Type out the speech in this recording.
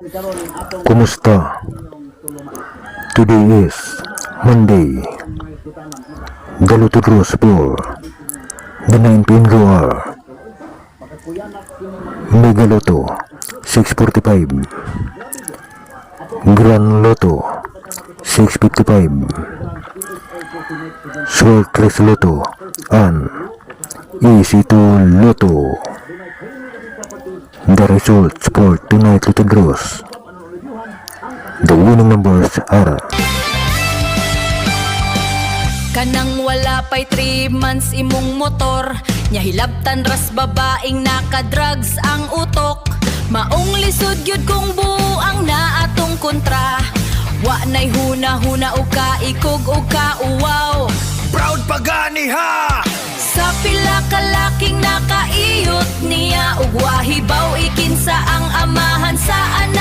Kumusta? Today is Monday, the Lotto draws for the 9 p.m. drawer. Mega Lotto 645, Grand Lotto 655, Sortless Lotto, and Easy 2 Lotto. The results for tonight's Lotto draws. The winning numbers are kanang wala pa'y 3 months imong motor, nya hilabtan ras babaeng naka-drugs ang utok. Maong lisod gyud kung buang na atong kontra, wa nay huna-huna o kaikog o kauwaw. Proud pagani ha! Sa pila ka laking nakaiyot niya ug wahibaw ikinsa ang amahan sa anak.